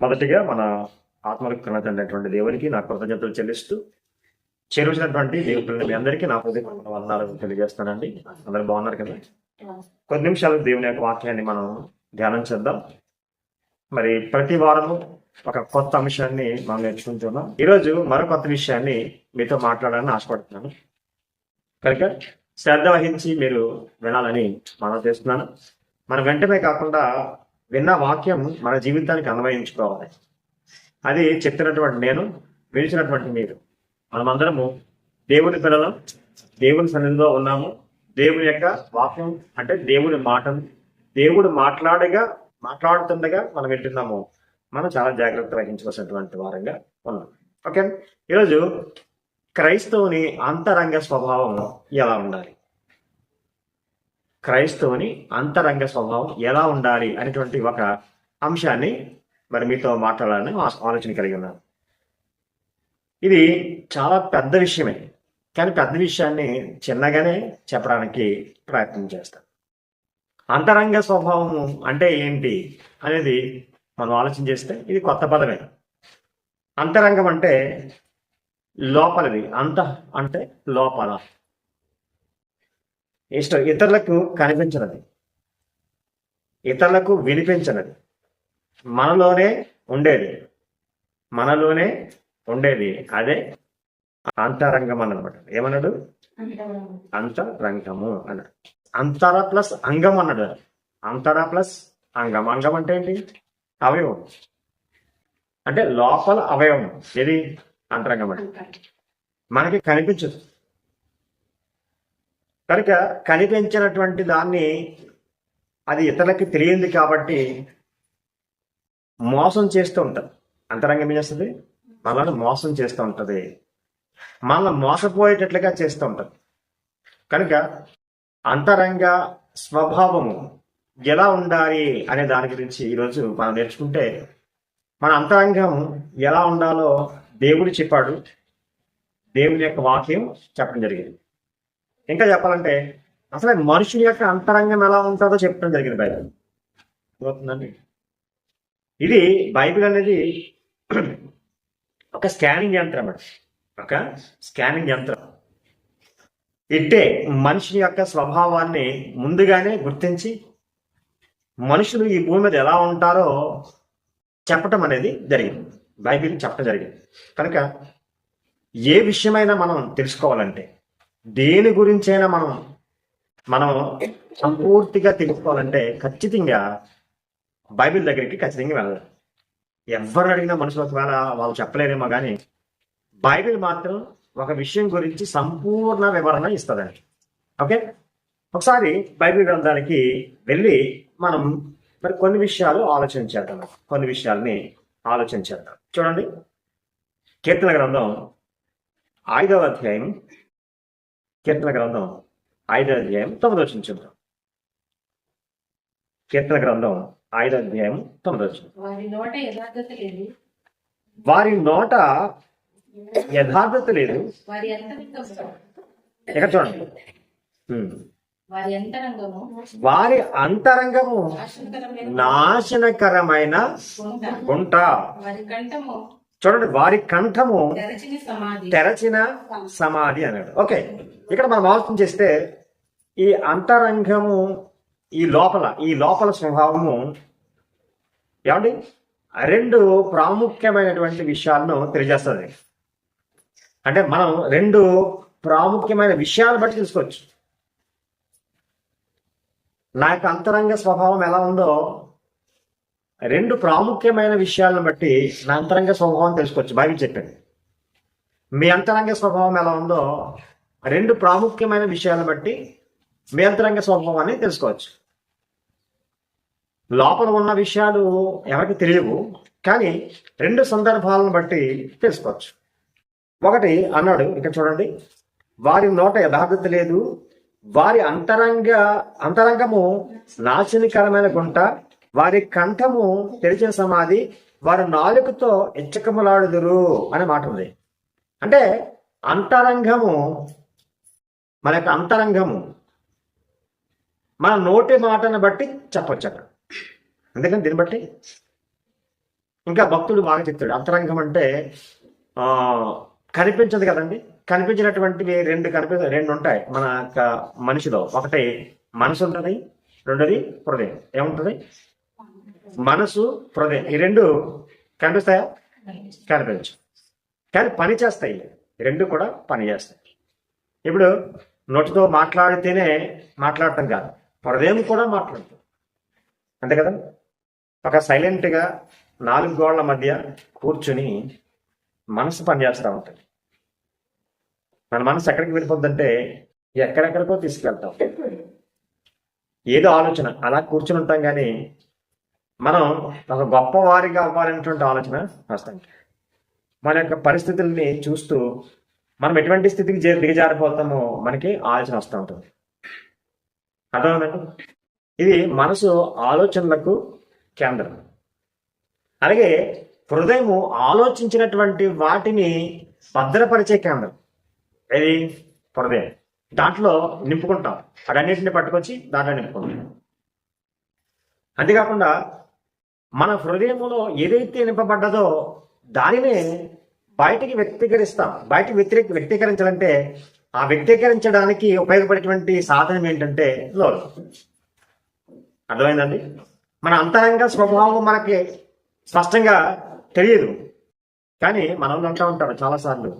మొదటిగా మన ఆత్మలకు కన్నతండ్రి దేవునికి నా కృతజ్ఞతలు చెల్లిస్తూ చేరువచ్చినటువంటి దేవుని మీ అందరికీ నా హృదయపూర్వక వందనాలు తెలియజేస్తానండి. అందరూ బాగున్నారు కదా? కొద్ది నిమిషాలు దేవుని యొక్క వాక్యాన్ని మనం ధ్యానం చేద్దాం. మరి ప్రతి వారము ఒక కొత్త అంశాన్ని మనం నేర్చుకుంటున్నాం. ఈరోజు మరో కొత్త విషయాన్ని మీతో మాట్లాడాలని ఆశపడుతున్నాను. కనుక శ్రద్ధ వహించి మీరు వినాలని మనం చేస్తున్నాను. మన వెంటనే కాకుండా విన్న వాక్యం మన జీవితానికి అన్వయించుకోవాలి. అది చెప్తున్నటువంటి నేను, వినిచినటువంటి మీరు, మనమందరము దేవుని పిల్లలం, దేవుని సన్నిధిలో ఉన్నాము. దేవుని యొక్క వాక్యం అంటే దేవుని మాటను దేవుడు మాట్లాడుతుండగా మనం వింటున్నాము. మనం చాలా జాగ్రత్త వహించవలసినటువంటి వారంగా ఉన్నాం. ఓకే, ఈరోజు క్రైస్తవుని అంతరంగ స్వభావం ఎలా ఉండాలి, క్రైస్తవుని అంతరంగ స్వభావం ఎలా ఉండాలి అనేటువంటి ఒక అంశాన్ని మరి మీతో మాట్లాడాలని ఆలోచన కలిగి ఉన్నాను. ఇది చాలా పెద్ద విషయమే, కానీ పెద్ద విషయాన్ని చిన్నగానే చెప్పడానికి ప్రయత్నం చేస్తాను. అంతరంగ స్వభావం అంటే ఏంటి అనేది మనం ఆలోచన చేస్తే ఇది కొత్త పదమే. అంతరంగం అంటే లోపలిది, అంత అంటే లోపల, ఇతరులకు కనిపించినది, ఇతరులకు వినిపించినది, మనలోనే ఉండేది అదే అంతరంగం అన్నమాట. ఏమన్నాడు? అంతరంగము అన్నాడు. అంతర ప్లస్ అంగం అన్నాడు. అంతర ప్లస్ అంగం. అంగం అంటే ఏంటి? అవయవం, అంటే లోపల అవయవం. ఏది అంతరంగం అంటే మనకి కనిపించదు. కనుక కనిపించినటువంటి దాన్ని అది ఇతరులకి తెలియంది కాబట్టి మోసం చేస్తూ ఉంటారు. అంతరంగం ఏం చేస్తుంది? మనల్ని మోసం చేస్తూ ఉంటుంది, మనల్ని మోసపోయేటట్లుగా చేస్తూ ఉంటారు. కనుక అంతరంగ స్వభావము ఎలా ఉండాలి అనే దాని గురించి ఈరోజు మనం నేర్చుకుంటే, మన అంతరంగం ఎలా ఉండాలో దేవుడు చెప్పాడు, దేవుని యొక్క వాక్యం చెప్పడం జరిగింది. ఇంకా చెప్పాలంటే అసలు మనుషుని యొక్క అంతరంగం ఎలా ఉంటుందో చెప్పడం జరిగింది బైబిల్. అవుతుందండి. ఇది బైబిల్ అనేది ఒక స్కానింగ్ యంత్రం అండి, ఒక స్కానింగ్ యంత్రం. ఇట్టే మనిషి యొక్క స్వభావాన్ని ముందుగానే గుర్తించి మనుషులు ఈ భూమి మీద ఎలా ఉంటారో చెప్పటం అనేది జరిగింది, బైబిల్ చెప్పడం జరిగింది. కనుక ఏ విషయమైనా మనం తెలుసుకోవాలంటే, దేని గురించైనా మనం సంపూర్తిగా తెలుసుకోవాలంటే ఖచ్చితంగా బైబిల్ దగ్గరికి ఖచ్చితంగా వెళ్ళాలి. ఎవరు అడిగినా మనుషులు ఒకవేళ వాళ్ళు చెప్పలేరేమో కానీ బైబిల్ మాత్రం ఒక విషయం గురించి సంపూర్ణ వివరణ ఇస్తుందండి. ఓకే, ఒకసారి బైబిల్ గ్రంథానికి వెళ్ళి మనం మరి కొన్ని విషయాలు ఆలోచించేద్దాం. చూడండి, కీర్తన గ్రంథం 5వ అధ్యాయం, 9వ వచనం చూద్దాం. కీర్తన గ్రంథం 5వ అధ్యాయం 9వ వచనం. వారి నోట యథార్థత లేదు. ఇక్కడ చూడండి, వారి అంతరంగము నాశనకరమైన గుంట. చూడండి, వారి కంఠము తెరచిన సమాధి అన్నాడు. ఓకే, ఇక్కడ మనం ఆలోచన చేస్తే ఈ అంతరంగము, ఈ లోపల స్వభావము ఏమండి రెండు ప్రాముఖ్యమైనటువంటి విషయాలను తెలియజేస్తుంది. అంటే మనం రెండు ప్రాముఖ్యమైన విషయాలు బట్టి తెలుసుకోవచ్చు. నా యొక్క అంతరంగ స్వభావం ఎలా ఉందో రెండు ప్రాముఖ్యమైన విషయాలను బట్టి నా అంతరంగ స్వభావం తెలుసుకోవచ్చు. బైబిల్ చెప్పింది. మీ అంతరంగ స్వభావం ఎలా ఉందో రెండు ప్రాముఖ్యమైన విషయాలను బట్టి మీ అంతరంగ స్వభావాన్ని తెలుసుకోవచ్చు. లోపల ఉన్న విషయాలు ఎవరికి తెలియవు, కానీ రెండు సందర్భాలను బట్టి తెలుసుకోవచ్చు. ఒకటి అన్నాడు, ఇక్కడ చూడండి, వారి నోట యథార్థత లేదు, వారి అంతరంగము నాశనకరమైన గుంట, వారి కంఠము తెరిచిన సమాధి, వారి నాలుకతో ఇచ్చకములాడుదురు అనే మాట ఉంది. అంటే అంతరంగము, మన యొక్క అంతరంగము మన నోటి మాటను బట్టి చెప్పొచ్చు అక్కడ. అందుకని దీన్ని బట్టి ఇంకా భక్తుడు బాగా చెప్తాడు, అంతరంగం అంటే కనిపించదు కదండి. కనిపించినటువంటివి రెండు ఉంటాయి మన యొక్క మనిషిలో. ఒకటి మనసు ఉంటుంది, రెండోది హృదయం. ఏముంటుంది? మనసు, హృదయం. ఈ రెండు కనిపిస్తాయా? కనిపించు, కానీ పని చేస్తాయి. రెండు కూడా పని చేస్తాయి. ఇప్పుడు నోటితో మాట్లాడితేనే మాట్లాడటం కాదు, హృదయం కూడా మాట్లాడుతుంది, అంతే కదా. ఒక సైలెంట్గా 4 గోళ్ల మధ్య కూర్చుని మనసు పనిచేస్తూ ఉంటుంది. మన మనసు ఎక్కడికి వెళ్ళిపోద్దంటే ఎక్కడెక్కడికో తీసుకెళ్తాం. ఏదో ఆలోచన అలా కూర్చుని ఉంటాం, కానీ మనం ఒక గొప్పవారిగా అవ్వాలనేటువంటి ఆలోచన వస్తాం. మన యొక్క పరిస్థితుల్ని చూస్తూ మనం ఎటువంటి స్థితికి దిగజారిపోతామో మనకి ఆలోచన వస్తూ ఉంటుంది. అర్థమవునండి? ఇది మనసు ఆలోచనలకు కేంద్రం. అలాగే హృదయము ఆలోచించినటువంటి వాటిని భద్రపరిచే కేంద్రం. ఇది హృదయం. దాంట్లో నింపుకుంటాం, అటన్నిటిని పట్టుకొచ్చి దాంట్లో నింపుకుంటాం. అంతేకాకుండా మన హృదయంలో ఏదైతే నింపబడ్డదో దానినే బయటికి వ్యక్తీకరిస్తాం. బయటికి వ్యక్తీకరించాలంటే ఆ వ్యక్తీకరించడానికి ఉపయోగపడేటువంటి సాధనం ఏంటంటే నోరు. అర్థమైందండి? మన అంతరంగ స్వభావం మనకి స్పష్టంగా తెలియదు, కానీ మనం అంటూ ఉంటారు చాలాసార్లు,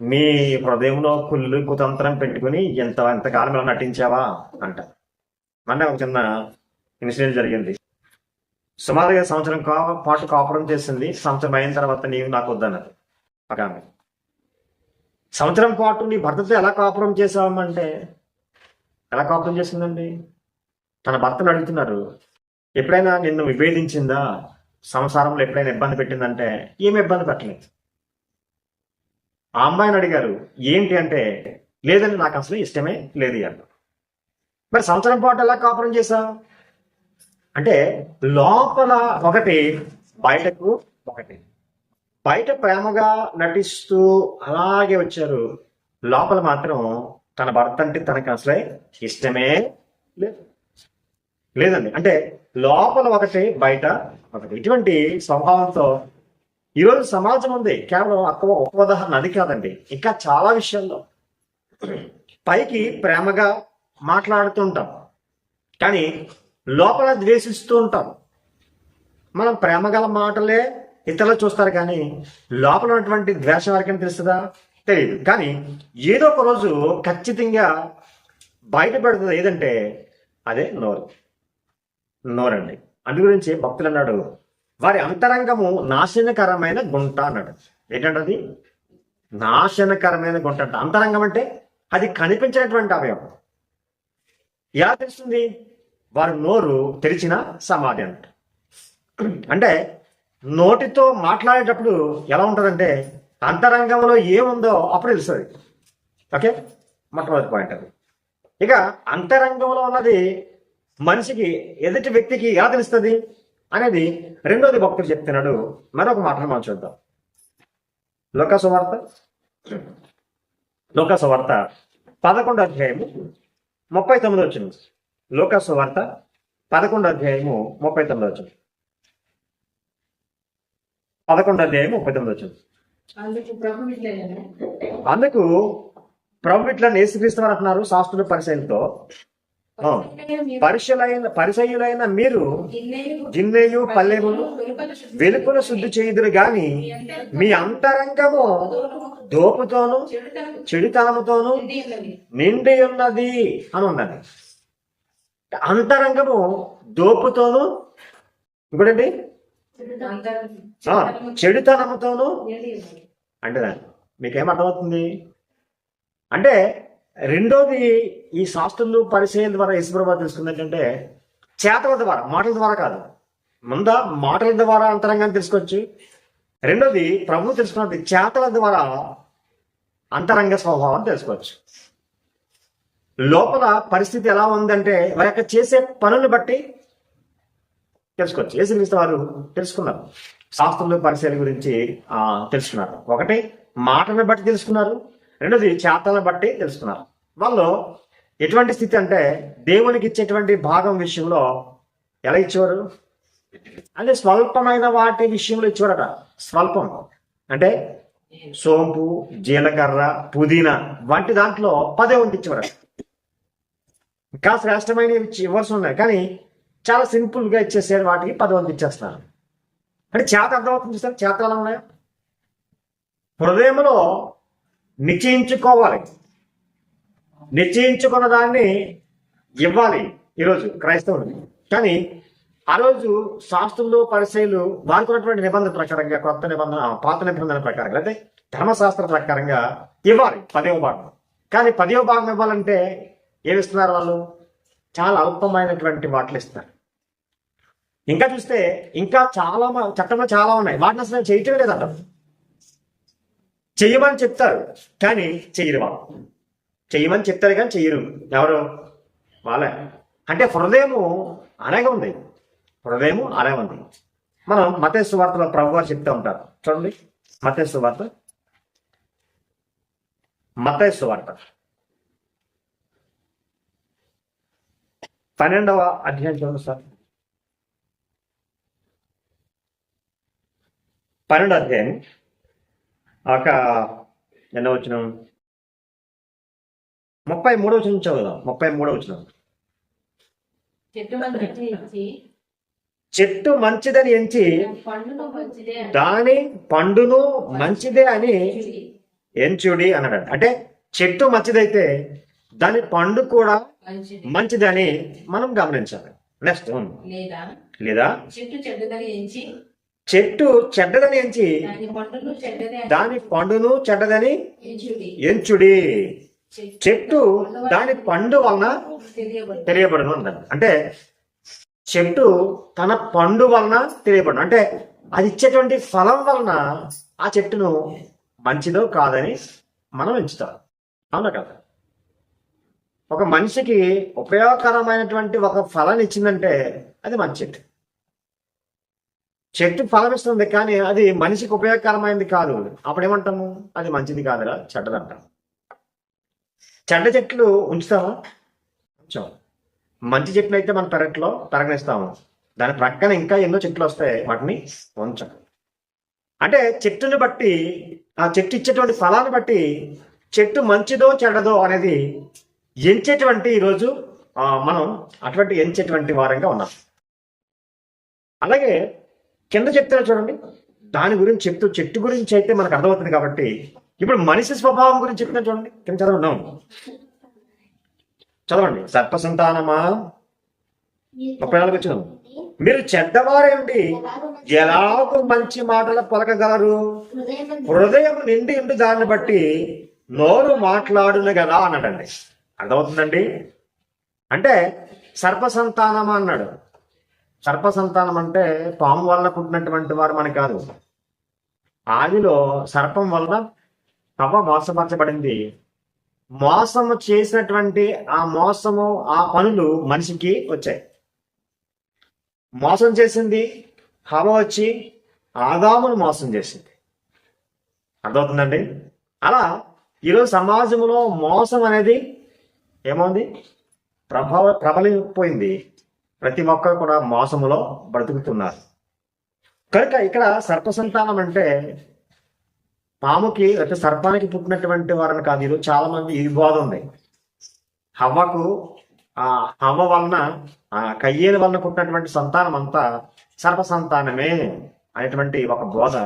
మీ హృదయంలో కుళ్ళు కుతంత్రం పెట్టుకుని ఎంతకాలం ఇలా నటించావా అంట. మన ఒక చిన్న ఇన్సిడెంట్ జరిగింది. సుమారుగా సంవత్సరం పాటు కాపురం చేసింది. సంవత్సరం అయిన తర్వాత నీవు నాకు వద్దన్నది ఒక ఆమె. సంవత్సరం పాటు నీ భర్తతో ఎలా కాపురం చేసావంటే, ఎలా కాపురం చేసిందండి? తన భర్తను అడుగుతున్నారు, ఎప్పుడైనా నిన్ను విభేదించిందా, సంసారంలో ఎప్పుడైనా ఇబ్బంది పెట్టిందంటే ఏమి ఇబ్బంది పెట్టలేదు. ఆ అమ్మాయిని అడిగారు, ఏంటి అంటే, లేదని నాకు అసలు ఇష్టమే లేదు అన్న. మరి సంవత్సరం పాటు ఎలా కాపురం చేశావు అంటే, లోపల ఒకటి, బయటకు ఒకటి. బయట ప్రేమగా నటిస్తూ అలాగే వచ్చారు, లోపల మాత్రం తన భర్త అంటే తనకు అసలే ఇష్టమే లేదండి. అంటే లోపల ఒకటి, బయట ఒకటి. ఇటువంటి స్వభావంతో ఈరోజు సమాజం ఉంది. కేవలం ఒక ఉదాహరణ అది కాదండి, ఇంకా చాలా విషయాల్లో. పైకి ప్రేమగా మాట్లాడుతుంటాం, కానీ లోపల ద్వేషిస్తూ ఉంటాం. మనం ప్రేమ గల మాటలే ఇతరులు చూస్తారు, కానీ లోపల ఉన్నటువంటి ద్వేషం ఎవరికైనా తెలుస్తుందా? తెలియదు. కానీ ఏదో ఒక రోజు ఖచ్చితంగా బయటపడుతుంది. ఏదంటే అదే నోరండి. అందు గురించి భక్తులు అన్నాడు, వారి అంతరంగము నాశనకరమైన గుంట అన్నాడు. ఏంటంటే నాశనకరమైన గుంట అంట. అంతరంగం అంటే అది కనిపించినటువంటి అవయవం. ఎలా తెలుస్తుంది? వారు నోరు తెరిచిన సమాధి అంట. అంటే నోటితో మాట్లాడేటప్పుడు ఎలా ఉంటుందంటే అంతరంగంలో ఏముందో అప్పుడు తెలుస్తుంది. ఓకే, మొట్టమొదటి పాయింట్ అది. ఇక అంతరంగంలో ఉన్నది మనిషికి, ఎదుటి వ్యక్తికి ఎలా తెలుస్తుంది అనేది రెండోది భక్తుడు చెప్తున్నాడు. మరొక మాటను మనం చూద్దాం. లోకాసువార్త 11వ అధ్యాయము 39వ వచనం. లోకాసువార్త 11వ అధ్యాయము 39వ వచనం. 11వ అధ్యాయము 39వ వచనం. అందుకు ప్రభు ఇట్లా యేసుక్రీస్తు వారు అంటున్నారు శాస్త్రుల పరిచయంతో, పరిసయ్యులైన మీరు జిన్నేయు పల్లెములు వెలుపల శుద్ధి చేయుదురు గాని మీ అంతరంగము దోపుతోను చెడుతనముతోను నిండి ఉన్నది అని ఉందండి. అంతరంగము దోపుతోను, ఇంకోటండి చెడుతనముతోను అంటే మీకేమర్థమవుతుంది అంటే, రెండోది ఈ శాస్త్రులు పరిచయం ద్వారా యేసుప్రభువు తెలుసుకుంది ఏంటంటే చేతల ద్వారా, మాటల ద్వారా కాదు. ముందా మాటల ద్వారా అంతరంగాన్ని తెలుసుకోవచ్చు. రెండోది ప్రభువు తెలుసుకున్నది చేతల ద్వారా అంతరంగ స్వభావాన్ని తెలుసుకోవచ్చు. లోపల పరిస్థితి ఎలా ఉందంటే వారి యొక్క చేసే పనులను బట్టి తెలుసుకోవచ్చు. యేసుక్రీస్తు వారు తెలుసుకున్నారు, శాస్త్రులు పరిచయాల గురించి తెలుసుకున్నారు. ఒకటి మాటలను బట్టి తెలుసుకున్నారు, రెండోది చేతలను బట్టి తెలుసుకున్నారు. వాళ్ళు ఎటువంటి స్థితి అంటే దేవునికి ఇచ్చేటువంటి భాగం విషయంలో ఎలా ఇచ్చేవారు? అంటే స్వల్పమైన వాటి విషయంలో ఇచ్చేవారట. స్వల్పం అంటే సోంపు, జీలకర్ర, పుదీనా వంటి దాంట్లో 10 వంతు ఇచ్చేవారట. ఇంకా శ్రేష్టమైన ఇవ్వాల్సి ఉన్నాయి, కానీ చాలా సింపుల్గా ఇచ్చేసారు. వాటికి 10 వంతు ఇచ్చేస్తున్నారు. అంటే చేత అర్థమవుతుంది సార్. చేత ఎలా ఉన్నాయో హృదయంలో నిశ్చయించుకోవాలి. నిశ్చయించుకున్న దాన్ని ఇవ్వాలి ఈరోజు క్రైస్తవులు. కానీ ఆ రోజు శాస్త్రులు, పరిచయులు వాడుకున్నటువంటి నిబంధన ప్రకారంగా, కొత్త నిబంధన, పాత నిబంధన ప్రకారంగా, అంటే ధర్మశాస్త్ర ప్రకారంగా ఇవ్వాలి 10వ భాగం. కానీ 10వ భాగం ఇవ్వాలంటే ఏమి ఇస్తున్నారు వాళ్ళు? చాలా అల్పమైనటువంటి వాటిలు ఇస్తున్నారు. ఇంకా చూస్తే ఇంకా చాలా చట్టంలో చాలా ఉన్నాయి, వాటిని అసలు చేయటం లేదంట. చెయ్యమని చెప్తారు కానీ చెయ్యరు వాళ్ళు. చెయ్యమని చెప్తారు కానీ చెయ్యరు. ఎవరు? వాళ్ళే. అంటే హృదయము అలాగే ఉంది. హృదయము అలాగే ఉంది. మనం మత్తయి సువార్తలో ప్రభువు వారు చెప్తూ ఉంటారు. చూడండి, మత్తయి సువార్త 12వ అధ్యాయం చూడండి సార్. 12వ అధ్యాయం ఒక ఎన్నో వచ్చిన 33వ వచనం చదువుదాం. 33వ వచనం. చెట్టు మంచిదని ఎంచి దాని పండును మంచిదే అని ఎంచుడి అన్నాడు. అంటే చెట్టు మంచిదైతే దాని పండు కూడా మంచిదని మనం గమనించాలి. నెక్స్ట్, లేదా చెట్టు చెడ్డదని ఎంచి దాని పండును చెడ్డదని ఎంచుడి. చెట్టు దాని పండు వలన తెలియబడును అన్నాడు. అంటే చెట్టు తన పండు వలన తెలియబడును. అంటే అది ఇచ్చేటువంటి ఫలం వలన ఆ చెట్టును మంచిదో కాదని మనం ఎంచుతాం. అవునా కదా? ఒక మనిషికి ఉపయోగకరమైనటువంటి ఒక ఫలాన్ని ఇచ్చిందంటే అది మంచి చెట్టు. చెట్టు ఫలం ఇస్తుంది కానీ అది మనిషికి ఉపయోగకరమైనది కాదు. అప్పుడు ఏమంటాము? అది మంచిది కాదురా, చెడ్డదంటాం. చెడ్డ చెట్లు ఉంచుతామా? ఉంచాం. మంచి చెట్లు అయితే మన పెరట్లో పెరగనిస్తాము. దాని ప్రక్కన ఇంకా ఎన్నో చెట్లు వస్తాయి, వాటిని ఉంచాం. అంటే చెట్టుని బట్టి, ఆ చెట్టు ఇచ్చేటువంటి ఫలాన్ని బట్టి చెట్టు మంచిదో చెడ్డదో అనేది ఎంచేటువంటి ఈరోజు మనం అటువంటి ఎంచేటువంటి వారంగా ఉన్నాం. అలాగే కింద చెప్తారు చూడండి, దాని గురించి చెప్తూ చెట్టు గురించి అయితే మనకు అర్థమవుతుంది. కాబట్టి ఇప్పుడు మనిషి స్వభావం గురించి చెప్తున్నా చూడండి. కింద చదవండి. సర్పసంతానమా, 34 వచ్చిన, మీరు చెడ్డవారేంటి ఎలాగో మంచి మాటల పలకగలరు? హృదయం నిండి ఉండి దాన్ని బట్టి నోరు మాట్లాడును కదా అన్నాడండి. అర్థమవుతుందండి? అంటే సర్పసంతానం అన్నాడు. సర్పసంతానం అంటే పాము వల్ల పుట్టినటువంటి వారు మనకి కాదు. ఆదిలో సర్పం వల్ల హవ్వ మోసపరచబడింది. మోసము చేసినటువంటి ఆ మోసము, ఆ పనులు మనిషికి వచ్చాయి. మోసం చేసింది హవ్వ, వచ్చి ఆదామును మోసం చేసింది. అర్థమవుతుందండి? అలా ఈరోజు సమాజంలో మోసం అనేది ఏమవుంది? ప్రబలిపోయింది. ప్రతి ఒక్కరు కూడా మోసములో బ్రతుకుతున్నారు. కనుక ఇక్కడ సర్పసంతానం అంటే పాముకి లేకపోతే సర్పానికి పుట్టినటువంటి వారిని కాదు. ఈరోజు చాలా మంది ఈ బోధ ఉంది. హవ్వకు హవ్వ వలన, కయ్యేల వలన పుట్టినటువంటి సంతానం అంతా సర్పసంతానమే అనేటువంటి ఒక బోధ,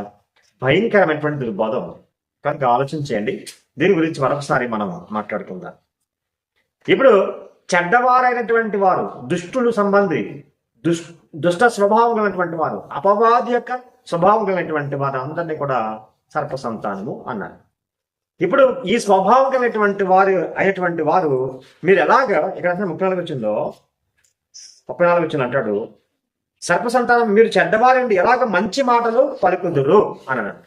భయంకరమైనటువంటి దుర్బోధ ఉంది. కనుక ఆలోచించేయండి. దీని గురించి మరొకసారి మనం మాట్లాడుకుందాం. ఇప్పుడు చెడ్డవారైనటువంటి వారు, దుష్టులు సంబంధి, దుష్ట స్వభావం కలిగినటువంటి వారు, అపవాది యొక్క స్వభావం కలిగినటువంటి వారు అందరినీ కూడా సర్పసంతానము అన్నారు. ఇప్పుడు ఈ స్వభావం కలిగినటువంటి వారు అయినటువంటి వారు మీరు ఎలాగా, ఇక్కడ 34 వచ్చిందో, 34 వచ్చింది అంటాడు, సర్పసంతానం మీరు చెడ్డవారండి ఎలాగ మంచి మాటలు పలుకుదురు అని అన్నాడు.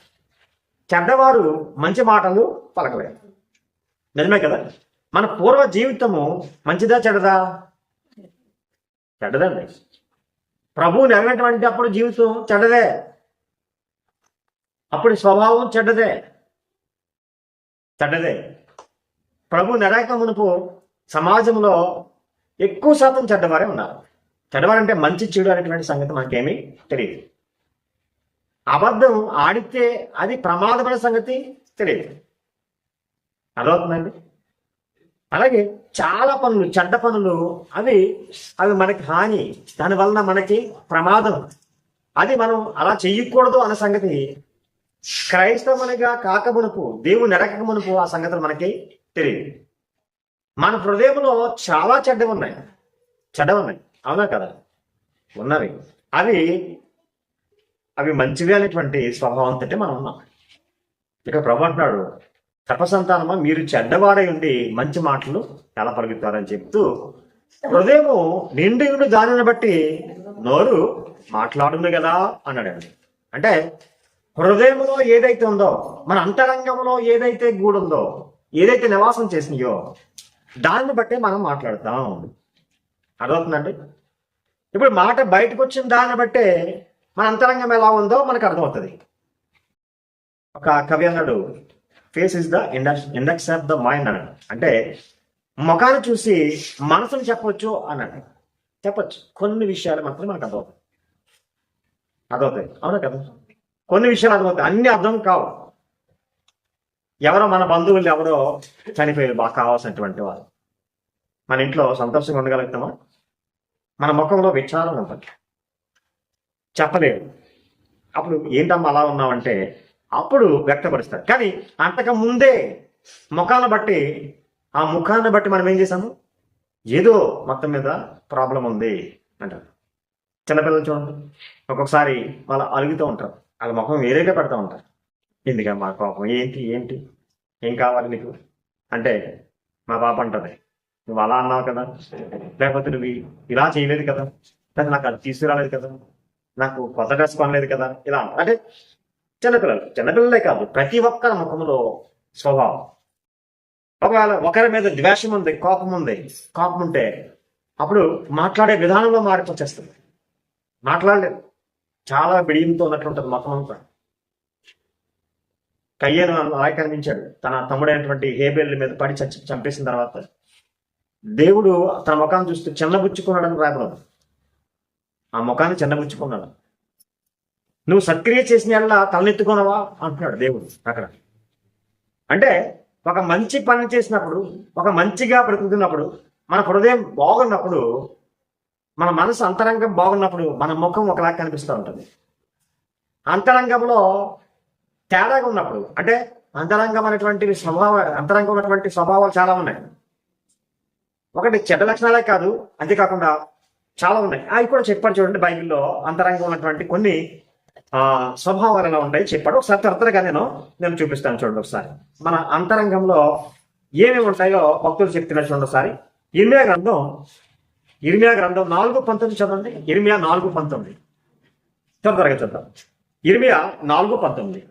చెడ్డవారు మంచి మాటలు పలకలేరు. నిజమే కదా? మన పూర్వ జీవితము మంచిదా చెడ్డదా? చెడ్డదండి. ప్రభువు నెరవేటువంటి అప్పుడు జీవితం చెడ్డదే, అప్పుడు స్వభావం చెడ్డదే. ప్రభు నెరక మునుపు సమాజంలో ఎక్కువ శాతం చెడ్డవారే ఉన్నారు. చెడ్డవాడంటే మంచి చెడు అనేటువంటి సంగతి మనకేమీ తెలియదు. అబద్ధం ఆడితే అది ప్రమాదమైన సంగతి తెలియదు. అర్థమవుతుందండి? అలాగే చాలా పనులు, చెడ్డ పనులు అవి మనకి హాని, దానివలన మనకి ప్రమాదం. అది మనం అలా చెయ్యకూడదు అన్న సంగతి క్రైస్తవునిగా కాకమునుపు, దేవుని ఎరగక మునుపు ఆ సంగతులు మనకి తెలియదు. మన హృదయంలో చాలా చెడ్డవి ఉన్నాయి, అవునా కదా? ఉన్నవి. అవి మంచివి అనేటువంటి స్వభావంతో మనం ఉన్నాం. ఇక ప్రభు అంటున్నాడు, సర్పసంతానమా, మీరు చెడ్డవాడై ఉండి మంచి మాటలు ఎలా పలుకుతారని చెప్తూ, హృదయము నిండి ఉండి దానిని బట్టి నోరు మాట్లాడును కదా అన్నాడు. అంటే హృదయంలో ఏదైతే ఉందో, మన అంతరంగంలో ఏదైతే గూడుందో, ఏదైతే నివాసం చేసినాయో దాన్ని బట్టే మనం మాట్లాడతాం. అర్థమవుతుందండి? ఇప్పుడు మాట బయటకు వచ్చిన దాన్ని బట్టే మన అంతరంగం ఎలా ఉందో మనకు అర్థమవుతుంది. ఒక కవి అన్నాడు, face is the index of the mind అన్నాడు. అంటే ముఖాన్ని చూసి మనసును చెప్పవచ్చు అన్నాడు. చెప్పచ్చు, కొన్ని విషయాలు మాత్రం మనకు అర్థమవుతాయి. అవునా కదా? కొన్ని విషయాలు అర్థమవుతాయి, అన్ని అర్థం కావు. ఎవరో మన బంధువులు ఎవరో చనిపోయారు, బాగా కావాల్సినటువంటి వారు. మన ఇంట్లో సంతోషంగా ఉండగలుగుతామా? మన ముఖంలో విచారం ఉంటుంది, చెప్పలేదు. అప్పుడు ఏంటమ్మా అలా ఉన్నామంటే అప్పుడు వ్యక్తపరుస్తారు. కానీ అంతకు ముందే ముఖాన్ని బట్టి మనం ఏం చేసాము, ఏదో మొత్తం మీద ప్రాబ్లం ఉంది అంటారు. చిన్నపిల్లలు చూడండి, ఒక్కొక్కసారి వాళ్ళు అలుగుతూ ఉంటారు, వాళ్ళ ముఖం వేరేగా పెడతా ఉంటారు. ఎందుకని మా కోపం, ఏంటి ఏం కావాలి నీకు అంటే మా పాప అంటది, నువ్వు అలా అన్నావు కదా, లేకపోతే నువ్వు ఇలా చేయలేదు కదా, లేకపోతే నాకు అది తీసుకురాలేదు కదా, నాకు కొత్త డ్రెస్ కొనలేదు కదా, ఇలా అంటే చిన్నపిల్లలే కాదు, ప్రతి ఒక్కరి ముఖంలో స్వభావం. ఒకవేళ ఒకరి మీద ద్వేషం ఉంది, కోపం ఉంటే అప్పుడు మాట్లాడే విధానంలో మార్పు వచ్చేస్తుంది. మాట్లాడలేదు, చాలా బిడియంతో ఉన్నట్లు ఉంటుంది ముఖం అంతా. కయ్యను అలా కనిపించాడు, తన తమ్ముడైనటువంటి హేబేల్ మీద పడి చంపేసిన తర్వాత దేవుడు తన ముఖాన్ని చూస్తూ చిన్నబుచ్చుకున్నాడని రాయబడదు. ఆ ముఖాన్ని చిన్నబుచ్చుకున్నాడు. నువ్వు సత్క్రియ చేసిన ఎలా తలనెత్తుకున్నావా అంటున్నాడు దేవుడు అక్కడ. అంటే ఒక మంచి పని చేసినప్పుడు, ఒక మంచిగా బ్రతుకుతున్నప్పుడు, మన హృదయం బాగున్నప్పుడు, మన మనసు అంతరంగం బాగున్నప్పుడు మన ముఖం ఒకలా కనిపిస్తూ ఉంటుంది. అంతరంగంలో తేడాగా ఉన్నప్పుడు, అంటే అంతరంగం ఉన్నటువంటి స్వభావాలు చాలా ఉన్నాయి. ఒకటి చెడ్డ లక్షణాలే కాదు, అంతేకాకుండా చాలా ఉన్నాయి. అవి కూడా చెప్పాడు చూడండి బైబిల్లో. అంతరంగం ఉన్నటువంటి కొన్ని స్వభావాలు ఎలా ఉంటాయి చెప్పాడు. ఒకసారి త్వరగా నేను చూపిస్తాను చూడండి. ఒకసారి మన అంతరంగంలో ఏమేమి ఉంటాయో భక్తులు చెప్తున్నారు చూడండి. ఒకసారి ఇర్మియా గ్రంథం 4:19 చదవండి. ఇర్మియా 4:19 త్వరగా చూద్దాం. ఇర్మియా 4:19.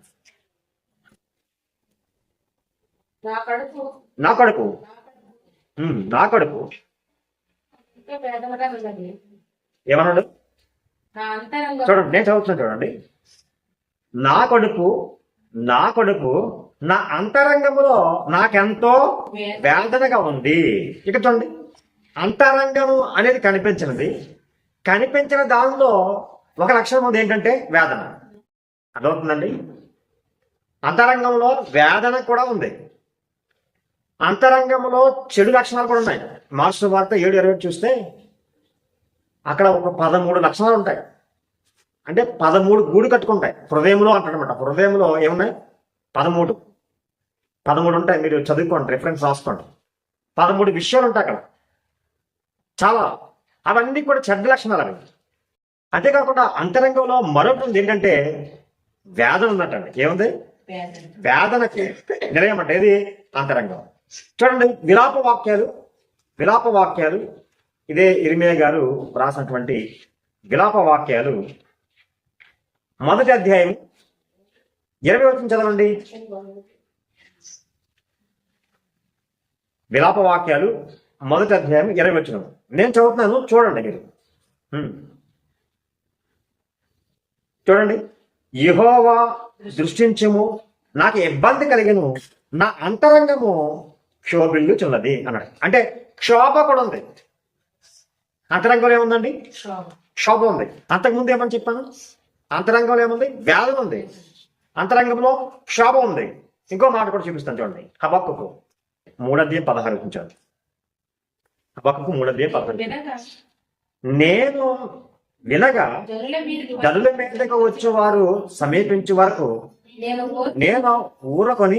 నా కడుపు ఏమన్నాడు చూడండి, నేను చదువుతున్నాను చూడండి. నా కడుపు నా అంతరంగములో నాకెంతో వేదనగా ఉంది. ఇక చూడండి, అంతరంగము అనేది కనిపించిన దానిలో ఒక లక్షణం ఉంది, ఏంటంటే వేదన. అర్థమవుతుందండి? అంతరంగంలో వేదన కూడా ఉంది, అంతరంగంలో చెడు లక్షణాలు కూడా ఉన్నాయి. మార్క్స్ వార్త 7:20 చూస్తే అక్కడ ఒక 13 లక్షణాలు ఉంటాయి. అంటే 13 గూడు కట్టుకుంటాయి హృదయంలో అంటాడనమాట. హృదయంలో ఏమున్నాయి? 13 ఉంటాయి. మీరు చదువుకోండి, రిఫరెన్స్ రాసుకోండి. 13 విషయాలు ఉంటాయి అక్కడ చాలా. అవన్నీ కూడా చెడ్డ లక్షణాలు అవి. అంతేకాకుండా అంతరంగంలో మరొకటి ఉంది, ఏంటంటే వేదన ఉన్నట్టండి. ఏముంది? వేదనకి నిలయం అంటే ఇది అంతరంగం. చూడండి, విలాప వాక్యాలు ఇదే ఇర్మియా గారు రాసినటువంటి విలాప వాక్యాలు 1వ అధ్యాయం 20వ వచనం చదవండి. విలాప వాక్యాలు 1వ అధ్యాయం 20వ వచనం నేను చదువుతున్నాను, చూడండి మీరు. చూడండి, యెహోవా దృష్టించుము, నాకు ఇబ్బంది కలిగను, నా అంతరంగము క్షోభిల్లుచున్నది అన్నాడు. అంటే క్షోభ కూడా ఉంది. అంతరంగంలో ఏముందండి? శోభ ఉంది. అంతకుముందు ఏమని చెప్పాను? అంతరంగంలో ఏముంది? వేదన ఉంది. అంతరంగంలో శోభ ఉంది. ఇంకో మాట కూడా చూపిస్తాను చూడండి. హబక్కుకు 3:16 ఉంచాను. హబక్కుకు 3:16. నేను వినగా గదుల మీదకు వచ్చేవారు సమీపించే వరకు నేను ఊరకొని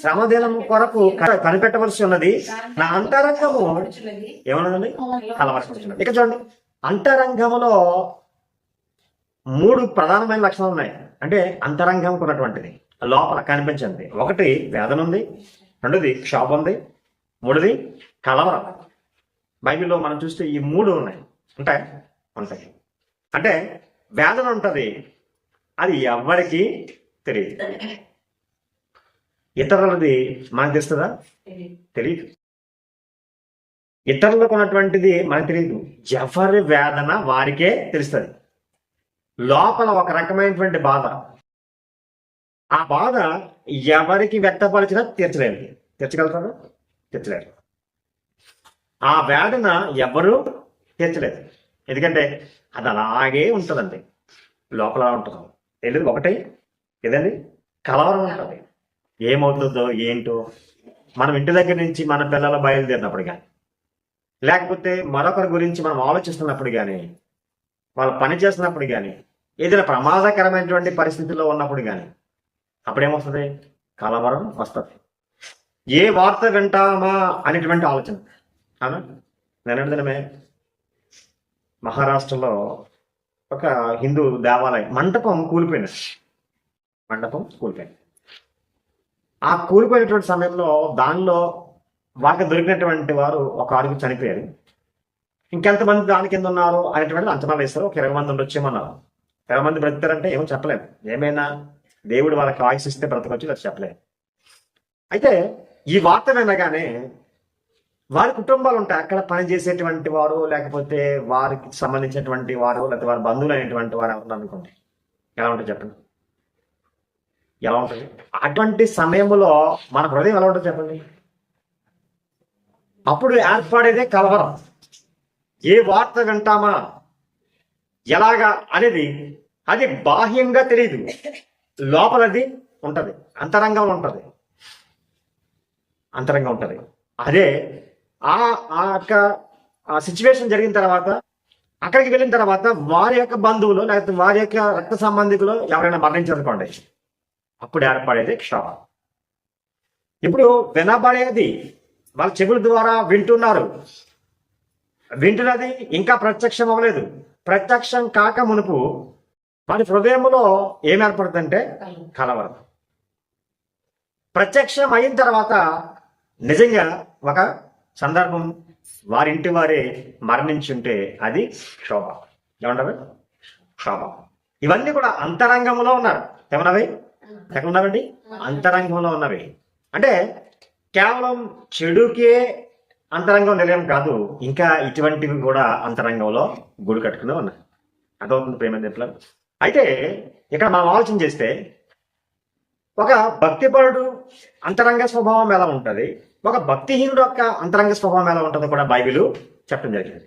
శ్రమదినము కొరకు కనిపెట్టవలసి ఉన్నది. నా అంతరంగము ఏమన్నదండి? కలవరపడుతున్నది. ఇక చూడండి, అంతరంగములో 3 ప్రధానమైన లక్షణాలు ఉన్నాయి. అంటే అంతరంగం ఉన్నటువంటిది లోపల కనిపించింది. 1 వేదన ఉంది, 2 క్షోభ ఉంది, 3 కలవరం. బైబిల్లో మనం చూస్తే ఈ 3 ఉన్నాయి. ఉంటాయి. అంటే వేదన ఉంటుంది, అది ఎవరికి తెలియదు. ఇతరులది మనకు తెలుస్తుందా? తెలియదు. ఇతరులకు ఉన్నటువంటిది మనకు తెలియదు. ఎవరి వేదన వారికే తెలుస్తుంది. లోపల ఒక రకమైనటువంటి బాధ, ఆ బాధ ఎవరికి వ్యక్తపరిచినా తీర్చలేదు. తీర్చగలుగుతారా? తీర్చలేరు. ఆ వేదన ఎవరు తీర్చలేదు. ఎందుకంటే అది అలాగే ఉంటుందండి, లోపల ఉంటుంది. తెలియదు. 1 ఏదండి? కలవరం ఉంటుంది. ఏమవుతుందో ఏంటో మనం ఇంటి దగ్గర నుంచి మన పిల్లలు బయలుదేరినప్పుడు కానీ, లేకపోతే మరొకరి గురించి మనం ఆలోచిస్తున్నప్పుడు కానీ, వాళ్ళు పని చేస్తున్నప్పుడు కానీ, ఏదైనా ప్రమాదకరమైనటువంటి పరిస్థితుల్లో ఉన్నప్పుడు కానీ, అప్పుడేమొస్తుంది? కలవరం వస్తుంది. ఏ వార్త వింటామా అనేటువంటి ఆలోచన. అవునా? నిన్నటి దినమే మహారాష్ట్రలో ఒక హిందూ దేవాలయం మండపం కూలిపోయింది. ఆ కూలిపోయినటువంటి సమయంలో దానిలో వాళ్ళకి దొరికినటువంటి వారు ఒక 6 చనిపోయారు. ఇంకెంతమంది దాని కింద ఉన్నారు అనేటువంటిది అంచనాలు వేస్తారు. ఒక 20 మంది ఉండొచ్చేమన్నారు. 20 మంది బ్రతుకుతారంటే ఏమో చెప్పలేము. ఏమైనా దేవుడు వాళ్ళకి ఆయుష్ ఇస్తే బ్రతకొచ్చి అది చెప్పలేము. అయితే ఈ వార్త వినగానే వారి కుటుంబాలు ఉంటాయి, అక్కడ పనిచేసేటువంటి వారు, లేకపోతే వారికి సంబంధించినటువంటి వారు, లేకపోతే వారి బంధువులు అనేటువంటి వారు ఎవరు అనుకోండి, ఎలా ఉంటుంది చెప్పండి? ఎలా ఉంటుంది? అటువంటి సమయంలో మన హృదయం ఎలా ఉంటుంది చెప్పండి? అప్పుడు ఏర్పడేదే కలవరం. ఏ వార్త వింటామా ఎలాగా అనేది అది బాహ్యంగా తెలియదు, లోపలది ఉంటది, అంతరంగంలో ఉంటది. అదే ఆ సిచ్యువేషన్ జరిగిన తర్వాత, అక్కడికి వెళ్ళిన తర్వాత వారి యొక్క బంధువులు లేకపోతే వారి యొక్క రక్త సంబంధికులు ఎవరైనా మరణించారనుకోండి, అప్పుడు ఏర్పడేది క్షోభ. ఇప్పుడు వినబడేది వాళ్ళ చెవుల ద్వారా వింటున్నారు, వింటున్నది ఇంకా ప్రత్యక్షం అవ్వలేదు. ప్రత్యక్షం కాక మునుపు వారి హృదయంలో ఏం ఏర్పడుతుందంటే కలవరం. ప్రత్యక్షం అయిన తర్వాత నిజంగా ఒక సందర్భం వారింటి వారే మరణించుంటే అది క్షోభ. ఏమంటారు? క్షోభ. ఇవన్నీ కూడా అంతరంగంలో ఉన్నారు. ఏమన్నవి? ఎక్కడ ఉన్నవండి? అంతరంగంలో ఉన్నవి. అంటే కేవలం చెడుకే అంతరంగం నిలయం కాదు, ఇంకా ఇటువంటివి కూడా అంతరంగంలో గుడి కట్టుకునే ఉన్నాయి. అర్థమవుతుంది ప్రేమ చెప్పలేదు. అయితే ఇక్కడ మనం ఆలోచన చేస్తే ఒక భక్తిపరుడు అంతరంగ స్వభావం ఎలా ఉంటుంది, ఒక భక్తిహీనుడు యొక్క అంతరంగ స్వభావం ఎలా ఉంటుందో కూడా బైబిల్ చెప్పడం జరిగింది.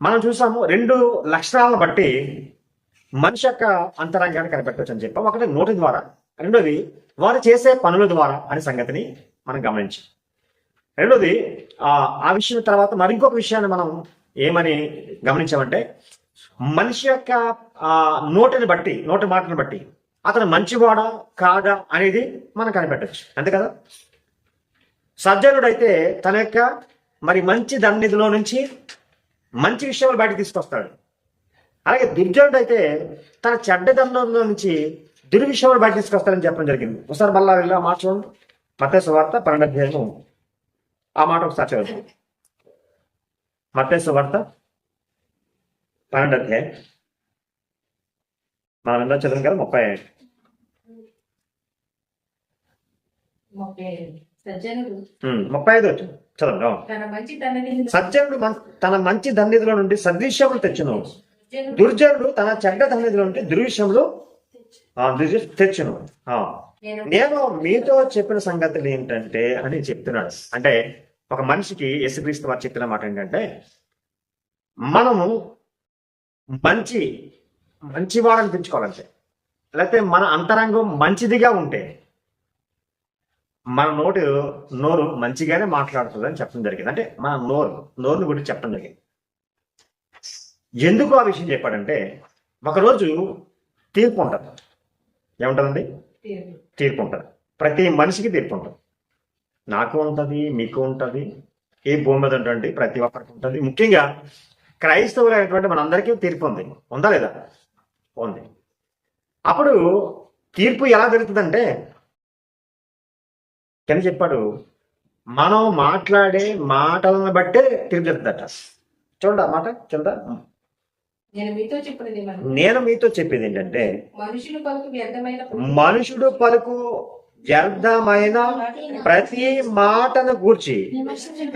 మనం చూసాము 2 లక్షణాలను బట్టి మనిషి యొక్క అంతరంగాన్ని కనిపెట్టవచ్చు అని చెప్పాం. 1 నోటి ద్వారా, 2 వారు చేసే పనుల ద్వారా అనే సంగతిని మనం గమనించాం. 2 ఆ విషయం తర్వాత మరి ఇంకొక విషయాన్ని మనం ఏమని గమనించామంటే, మనిషి యొక్క నోటిని బట్టి, నోటి మాటను బట్టి అతను మంచివాడా కాదా అనేది మనం కనిపెట్టచ్చు. అంతే కదా? సజ్జనుడైతే తన యొక్క మరి మంచి ధన్నిధిలో నుంచి మంచి విషయాలు బయటకు తీసుకొస్తాడు. అలాగే దుర్జనుడైతే తన చెడ్డ ధనంలో నుంచి దుర్విషయాలు బయట తీసుకొస్తాడని చెప్పడం జరిగింది. ఒకసారి మళ్ళా వెళ్ళి ఆ మాట చూడండి. మత్తయి సువార్త 12వ అధ్యాయము ఆ మాట ఒకసారి చదువు. మత్తయి సువార్త 12వ అధ్యాయం మనం ఎంత చదువు కదా 35. చదవండి. సజ్జనుడు తన మంచి ధన్నిధిలో నుండి సద్విషయములు తెచ్చును, దుర్జనుడు తన చెడ్డ ధన్నిధిలో నుండి దుర్విషయములు తెచ్చును. నేను మీతో చెప్పిన సంగతులు ఏంటంటే అని చెప్తున్నాడు. అంటే ఒక మనిషికి యేసుక్రీస్తు వారు చెప్పిన మాట ఏంటంటే, మనము మంచి మంచివాడని పెంచుకోవాలంటే, లేకపోతే మన అంతరంగం మంచిదిగా ఉంటే మన నోరు మంచిగానే మాట్లాడుతుంది అని చెప్పడం జరిగింది. అంటే మన నోరుని గురించి చెప్పడం జరిగింది. ఎందుకు ఆ విషయం చెప్పాడంటే, ఒకరోజు తీర్పు ఉంటుంది. ఏముంటుందండి? తీర్పు ఉంటుంది. ప్రతి మనిషికి తీర్పు ఉంటుంది. నాకు ఉంటుంది, మీకు ఉంటుంది, ఈ భూమి మీద ఉంటుంది, ప్రతి ఒక్కరికి ఉంటుంది. ముఖ్యంగా క్రైస్తవులైనటువంటి మనందరికీ తీర్పు ఉంది. ఉందా లేదా? ఉంది. అప్పుడు తీర్పు ఎలా జరుగుతుందంటే, కింద చెప్పాడు, మనం మాట్లాడే మాటలను బట్టే తీర్పు జరుగుతుందట. చూడండి ఆ మాట కింద. నేను మీతో చెప్పేది ఏంటంటే, మనుషుడు పలుకు వ్యర్థమైన ప్రతి మాటను గూర్చి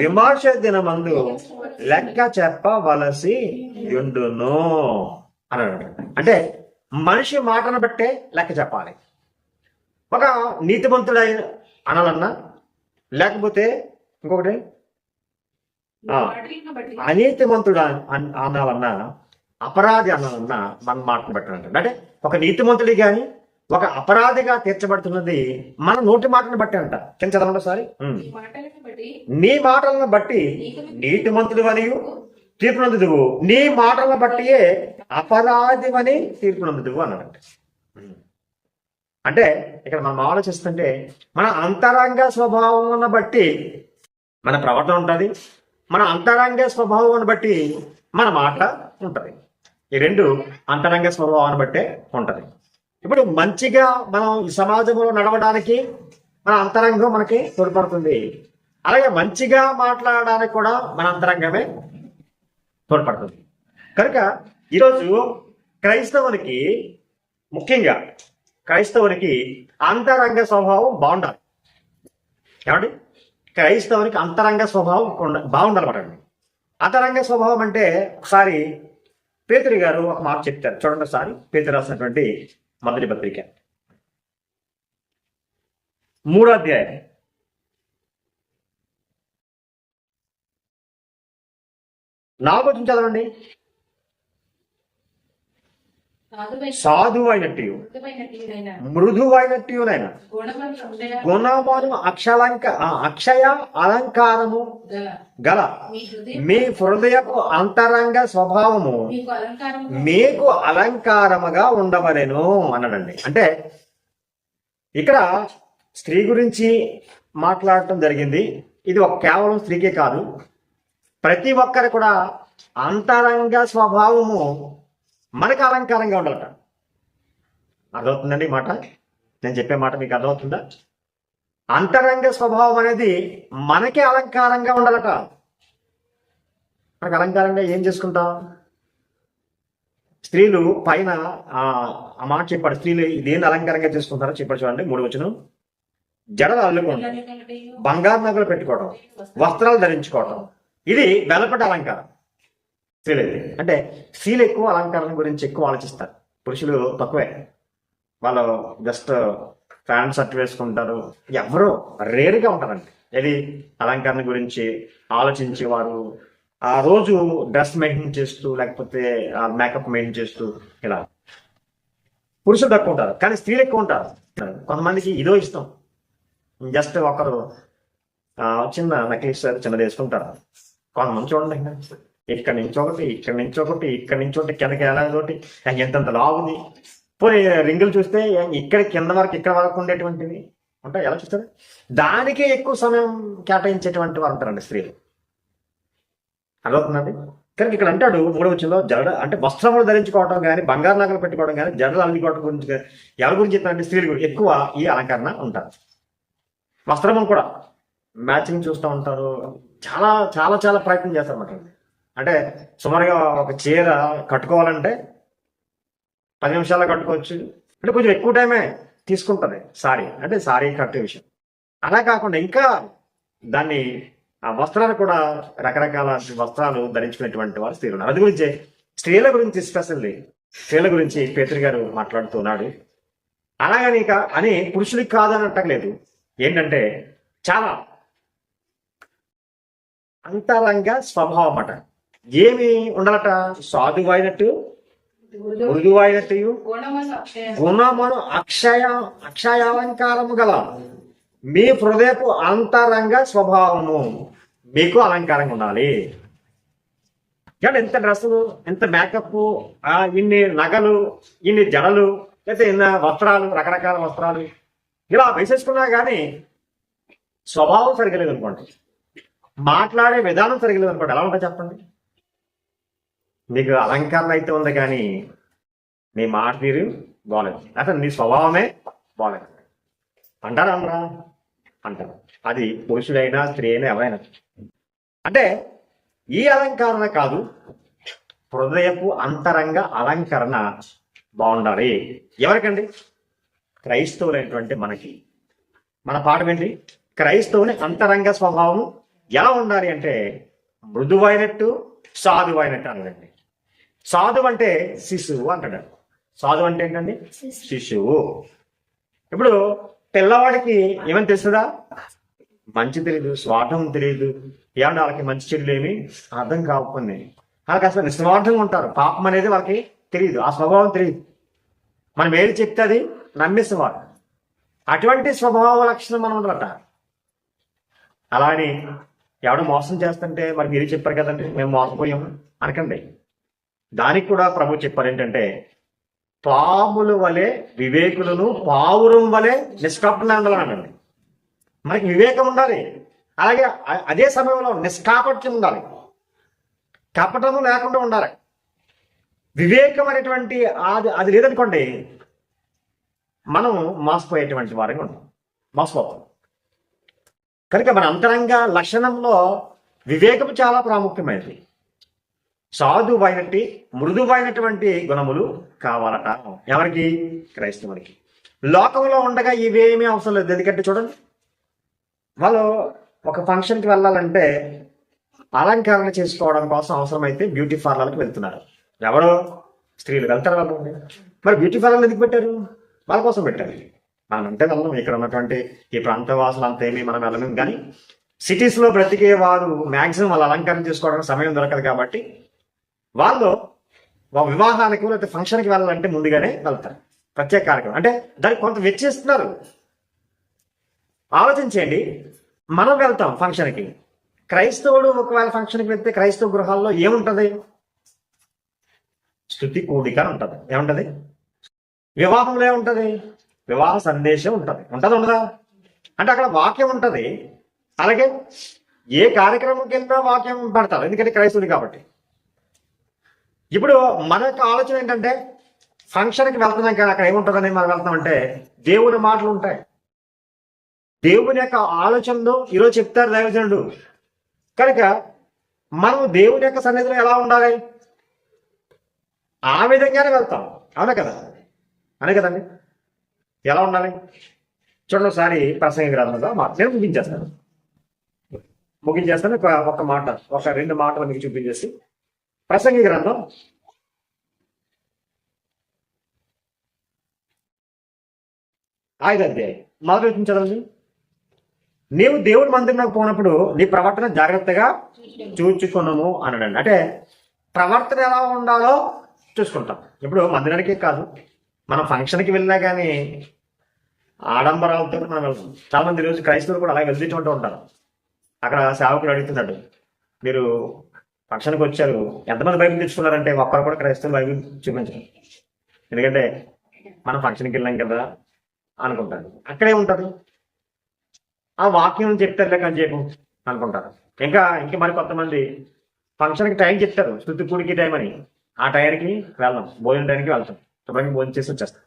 విమర్శ దినమందు లెక్క చెప్పవలసి ఉండును అన్నాడు. అంటే మనిషి మాటను బట్టే లెక్క చెప్పాలి. ఒక నీతిమంతుడైన అనాలన్నా, లేకపోతే ఇంకొకటి అనీతిమంతుడు అనాలన్నా, అపరాధి అనాలన్నా మన మాటను బట్టి. అంటే ఒక నీతిమంతుడి కానీ ఒక అపరాధిగా తీర్చబడుతున్నది మన నోటి మాటను బట్టి అంట. కింద చదవండి ఒకసారి. నీ మాటలను బట్టి నీతిమంతుడు అని తీర్పు నందుదువు, నీ మాటలను బట్టియే అపరాధి అని తీర్పు నందుదువు అన్నాడంట. అంటే ఇక్కడ మనం ఆలోచిస్తుంటే, మన అంతరంగ స్వభావం బట్టి మన ప్రవర్తన ఉంటుంది, మన అంతరంగ స్వభావాన్ని బట్టి మన మాట ఉంటుంది. ఈ రెండు అంతరంగ స్వభావాన్ని బట్టే ఉంటుంది. ఇప్పుడు మంచిగా మనం ఈ సమాజంలో నడవడానికి మన అంతరంగం మనకి తోడ్పడుతుంది. అలాగే మంచిగా మాట్లాడడానికి కూడా మన అంతరంగమే తోడ్పడుతుంది. కనుక ఈరోజు క్రైస్తవునికి, ముఖ్యంగా క్రైస్తవునికి అంతరంగ స్వభావం బాగుండాలి. ఏమండి? క్రైస్తవునికి అంతరంగ స్వభావం బాగుండాలన్నమాట. అంతరంగ స్వభావం అంటే ఒకసారి పేతురు గారు ఒక మాట చెప్తారు. చూడండి ఒకసారి పేతురు రాసినటువంటి మొదటి పత్రిక 3వ అధ్యాయం 4వ వచనం చదవండి. సాధువైనట్టు మృదువైనట్టునైనా గుణమును అక్షయ అలంకారము గల మీ హృదయపు అంతరంగ స్వభావము మీకు అలంకారముగా ఉండవలెను అన్నాడండి. అంటే ఇక్కడ స్త్రీ గురించి మాట్లాడటం జరిగింది. ఇది కేవలం స్త్రీకే కాదు, ప్రతి ఒక్కరు కూడా అంతరంగ స్వభావము మనకు అలంకారంగా ఉండాలట. అర్థమవుతుందండి మాట? నేను చెప్పే మాట మీకు అర్థమవుతుందా? అంతరంగ స్వభావం అనేది మనకే అలంకారంగా ఉండాలట. మనకు అలంకారంగా ఏం చేసుకుంటాం? స్త్రీలు పైన ఆ మాట చెప్పాడు, స్త్రీలు దేన్ని అలంకారంగా చేసుకుంటారో చెప్పాడు. చూడండి 3వ వచనం. జడలు అల్లుకోవడం, బంగారు నగలు పెట్టుకోవడం, వస్త్రాలు ధరించుకోవడం, ఇది వెలపటి అలంకారం. స్త్రీలు అంటే స్త్రీలు ఎక్కువ అలంకారం గురించి ఎక్కువ ఆలోచిస్తారు, పురుషులు తక్కువే. వాళ్ళు జస్ట్ ప్యాంట్ షర్ట్ వేసుకుంటారు. ఎవరో రేరుగా ఉంటారండి ఇది అలంకరణ గురించి ఆలోచించి వారు ఆ రోజు డ్రెస్ మెయింటైన్ చేస్తూ, లేకపోతే మేకప్ మెయింటైన్ చేస్తూ ఇలా. పురుషులు తక్కువ ఉంటారు, కానీ స్త్రీలు ఎక్కువ ఉంటారు. కొంతమందికి ఇదో ఇష్టం, జస్ట్ ఒకరు చిన్న నెక్లెస్ చిన్నది వేసుకుంటారు. కొంతమంది చూడండి, ఇక్కడ నుంచి ఒకటి, ఇక్కడ నుంచి ఒకటి, ఇక్కడ నుంచి ఒకటి, కిందకి ఒకటి, ఎంతంత లావుంది. పోనీ రింగులు చూస్తే ఇక్కడ కింద వరకు ఇక్కడ వరకు ఉండేటువంటివి ఉంటాయి. ఎలా చూస్తారు? దానికే ఎక్కువ సమయం కేటాయించేటువంటి వారు ఉంటారండి స్త్రీలు. అర్థమవుతుందండి? కనుక ఇక్కడ అంటాడు 3వ వచనంలో, జడ అంటే వస్త్రములు ధరించుకోవడం కానీ, బంగారు నగలు పెట్టుకోవడం కానీ, జడలు అల్లుకోవడం గురించి ఎవరి గురించి చెప్తారంటే స్త్రీల గురించి ఎక్కువ ఈ అలంకరణ ఉంటారు. వస్త్రములు కూడా మ్యాచింగ్ చూస్తూ ఉంటారు. చాలా చాలా చాలా ప్రయత్నం చేస్తారు అన్నమాట. అంటే సుమారుగా ఒక చీర కట్టుకోవాలంటే 10 నిమిషాల్లో కట్టుకోవచ్చు. అంటే కొంచెం ఎక్కువ టైమే తీసుకుంటుంది సారీ, అంటే సారీ కట్టే విషయం. అలా కాకుండా ఇంకా దాన్ని ఆ వస్త్రాలు కూడా రకరకాల వస్త్రాలు ధరించుకునేటువంటి వారు స్త్రీలు ఉన్నారు. అది గురించి స్త్రీల గురించి స్పెషల్లీ స్త్రీల గురించి పేతురు గారు మాట్లాడుతున్నాడు. అలాగని అని పురుషులకి కాదని అంటలేదు. ఏంటంటే చాలా అంతరంగ స్వభావం అట. ఏమి ఉండాలట? సాధువైనట్టు, మృదువైనట్టు, గుణమును అక్షయాలంకారము గల మీ హృదయపు అంతరంగ స్వభావము మీకు అలంకారంగా ఉండాలి. ఎంత డ్రెస్సులు, ఎంత మేకప్, ఇన్ని నగలు, ఇన్ని జడలు, లేకపోతే ఇన్ని వస్త్రాలు, రకరకాల వస్త్రాలు ఇలా వేసేసుకున్నా కానీ స్వభావం సరిగ్గా లేదనుకోండి, మాట్లాడే విధానం సరిగ్గా లేదనుకోండి, ఎలా ఉంటుంది చెప్పండి? నీకు అలంకరణ అయితే ఉంది కానీ నీ మాట తీరు బాగలేదు, అసలు నీ స్వభావమే బాగలేదు అంటారా? అందరా అంటారు. అది పురుషుడైనా స్త్రీ అయినా ఎవరైనా. అంటే ఈ అలంకరణ కాదు, హృదయపు అంతరంగ అలంకరణ బాగుండాలి. ఎవరికండి? క్రైస్తవులైనటువంటి మనకి. మన పాఠం ఏంటి? క్రైస్తవుని అంతరంగ స్వభావం ఎలా ఉండాలి అంటే మృదువైనట్టు, సాధువైనట్టు అనండి. సాధువు అంటే శిశువు అంటాడు. సాధువు అంటే ఏంటండి? శిశువు. ఇప్పుడు పిల్లవాడికి ఏమని తెలుస్తుందా? మంచి తెలియదు, స్వార్థం తెలియదు, ఏమన్నా వాళ్ళకి మంచి చెడులు ఏమి అర్థం కాకపోయింది. వాళ్ళకి అసలు నిస్వార్థంగా ఉంటారు. పాపం అనేది వాళ్ళకి తెలియదు, ఆ స్వభావం తెలియదు. మనం ఏది చెప్తే అది నమ్మేసేవారు. అటువంటి స్వభావ లక్షణం మనం ఉండరట. అలా అని ఎవడో మోసం చేస్తుంటే మరి మీరు చెప్పారు కదండి మేము మోసపోయాము అనకండి. దానికి కూడా ప్రభు చెప్పారు ఏంటంటే పాముల వలె వివేకులను, పావురం వలె నిష్కపటంగా ఉండాలండి. మనకి వివేకం ఉండాలి, అలాగే అదే సమయంలో నిష్కాపట్యం ఉండాలి, కపటము లేకుండా ఉండాలి. వివేకం అనేటువంటి అది లేదనుకోండి మనం మోసపోయేటువంటి వారికి ఉంటాం, మోసపోతాం. కనుక మన అంతరంగ లక్షణంలో వివేకం చాలా ప్రాముఖ్యమైనది. సాధువైనట్టి, మృదువైనటువంటి గుణములు కావాలట. ఎవరికి? క్రైస్తవునికి. లోకంలో ఉండగా ఇవేమీ అవసరం లేదు. ఎందుకంటే చూడండి, వాళ్ళు ఒక ఫంక్షన్కి వెళ్ళాలంటే అలంకరణ చేసుకోవడం కోసం అవసరమైతే బ్యూటీ పార్లర్కి వెళ్తున్నారు. ఎవరో స్త్రీలు వెళ్తారు వాళ్ళు. మరి బ్యూటీ పార్లర్ ఎందుకు పెట్టారు? వాళ్ళ కోసం పెట్టారు. మనం అంటే వెళ్ళం. ఇక్కడ ఉన్నటువంటి ఈ ప్రాంత వాసులు అంతా ఏమీ మనం వెళ్ళలేము. కానీ సిటీస్లో బ్రతికే వారు మ్యాక్సిమం వాళ్ళు అలంకరణ చేసుకోవడానికి సమయం దొరకదు కాబట్టి వాళ్ళు వివాహానికి లేకపోతే ఫంక్షన్కి వెళ్ళాలంటే ముందుగానే వెళ్తారు. ప్రత్యేక కార్యక్రమం అంటే దానికి కొంత వెచ్చిస్తున్నారు. ఆలోచించండి, మనం వెళ్తాం ఫంక్షన్కి. క్రైస్తవుడు ఒకవేళ ఫంక్షన్కి వెళ్తే క్రైస్తవ గృహాల్లో ఏముంటుంది? స్తుతి కూడిక ఉంటుంది. ఏముంటుంది? వివాహంలో ఏముంటుంది? వివాహ సందేశం ఉంటుంది. ఉంటుందా ఉండదా? అంటే అక్కడ వాక్యం ఉంటుంది. అలాగే ఏ కార్యక్రమం కింద వాక్యం పడతారు, ఎందుకంటే క్రైస్తవుడు కాబట్టి. ఇప్పుడు మన యొక్క ఆలోచన ఏంటంటే ఫంక్షన్కి వెళ్తున్నాం కానీ అక్కడ ఏముంటుందని మనం వెళ్తామంటే దేవుని మాటలు ఉంటాయి. దేవుని యొక్క ఆలోచనలు ఈరోజు చెప్తారు దైవజనుడు. కనుక మనం దేవుని యొక్క సన్నిధిలో ఎలా ఉండాలి? ఆ విధంగానే వెళ్తాం. అవునా కదా? అనే కదండి. ఎలా ఉండాలి చూడండి. ఒకసారి ప్రసంగ గ్రంథంలో నేను ముగించేస్తాను. ఒక మాట, ఒక 2 మాటలు మీకు చూపించేసి ప్రసంగి గ్రంథం 5వ అధ్యాయం మొదటి చదవండి. నీవు దేవుని మందిరంలోకి పోయినప్పుడు నీ ప్రవర్తన జాగ్రత్తగా చూచుకున్నాము అన్నాడండి. అంటే ప్రవర్తన ఎలా ఉండాలో చూసుకుంటాం. ఇప్పుడు మందిరానికే కాదు, మనం ఫంక్షన్కి వెళ్ళినా కానీ ఆడంబరాలతో మనం వెళ్తాం. చాలా మంది ఈరోజు క్రైస్తవులు కూడా అలాగే వెళ్తూ ఉంటారు. అక్కడ సేవకుడు అడుగుతున్నాడు, మీరు ఫంక్షన్కి వచ్చారు, ఎంతమంది బైబిల్ తెచ్చుకున్నారంటే ఒక్కరు కూడా క్రైస్తవులు బైబిల్ చూపించరు. ఎందుకంటే మనం ఫంక్షన్కి వెళ్ళాం కదా అనుకుంటారు. అక్కడే ఉంటారు, ఆ వాక్యం చెప్తారు లేక అని చెప్పు అనుకుంటారు. ఇంకా మరి కొంతమంది ఫంక్షన్కి టైం చెప్తారు, స్తుతి కూడికి టైం అని. ఆ టైంకి వెళ్దాం, భోజనం టైంకి వెళ్తాం, శుభ్రంగా భోజనం చేసి వచ్చేస్తాం.